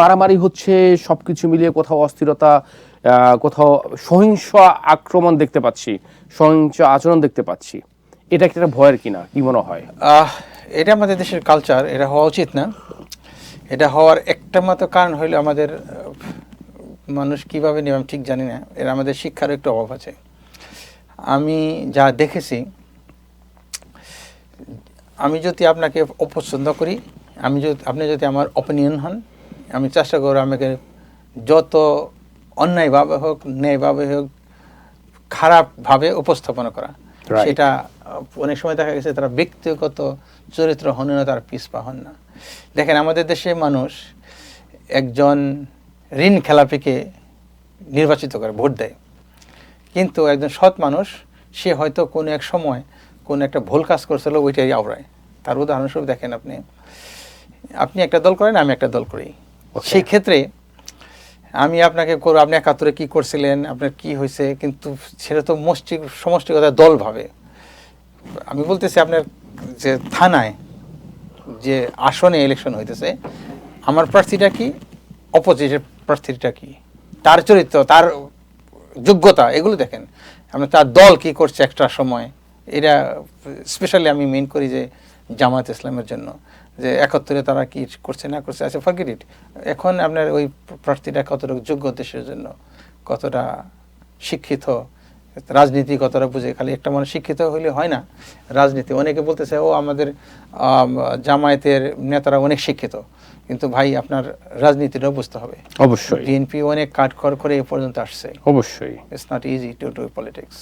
মারামারি হচ্ছে, সবকিছু মিলিয়ে কোথাও অস্থিরতা, কোথাও সহিংস আক্রমণ দেখতে পাচ্ছি, সহিংস আচরণ দেখতে পাচ্ছি। এটা একটা ভয়ের কিনা, কি মনে হয়? এটা আমাদের দেশের কালচার, এটা হওয়া উচিত না। এটা হওয়ার একটা মাত্র কারণ হইলো আমাদের মানুষ কিভাবে নেবে আমি ঠিক জানি না, এর আমাদের শিক্ষার একটু অভাব আছে। আমি যা দেখেছি, আমি যদি আপনাকে অপছন্দ করি, আপনি যদি আমার অপিনিয়ন হন, আমি চেষ্টা করব আমাকে যত অন্যায়ভাবে হোক, ন্যায়ভাবে হোক, খারাপভাবে উপস্থাপনা করা। সেটা অনেক সময় দেখা গেছে তারা ব্যক্তিগত চরিত্রহীনতার পিছপা হন না। দেখেন, আমাদের দেশে মানুষ একজন ঋণ খেলাপিকে নির্বাচিত করে, ভোট দেয়, কিন্তু একজন সৎ মানুষ সে হয়তো কোনো এক সময় কোনো একটা ভুল কাজ করছিল, ওইটাই আওড়ায়। তার উদাহরণস্বরূপ দেখেন, আপনি একটা দল করেন, আমি একটা দল করি। সেই ক্ষেত্রে আমি আপনাকে করব, আপনি ৭১-এ কী করছিলেন, আপনার কি হয়েছে, কিন্তু সেটা তো সমষ্টিগত দল ভাবে। আমি বলতেছি, আপনার যে থানায় যে আসনে ইলেকশন হইতেছে, আমার প্রার্থীটা কি, অপোজিটের প্রার্থীটা কি, তার চরিত্র, তার যোগ্যতা, এগুলো দেখেন। আপনি তার দল কি করছে একটা সময়। এটা স্পেশালি আমি মেন করি যে জামায়াত ইসলামের জন্য, যে ৭১-এ তারা কি করছে না করছে, আচ্ছা ফরগেট ইট। এখন আপনার ওই প্রার্থীটা কতটা যোগ্য দেশের জন্য, কতটা শিক্ষিত, রাজনীতি কতটা বুঝে। খালি একটা মানুষ শিক্ষিত হইলে হয় না, রাজনীতি। অনেকে বলতেছে ও আমাদের জামায়াতের নেতারা অনেক শিক্ষিত, কিন্তু ভাই আপনার রাজনীতিটাও বুঝতে হবে। অবশ্যই বিএনপি অনেক কাঠখড় করে এ পর্যন্ত আসছে। অবশ্যই it's not easy to do politics.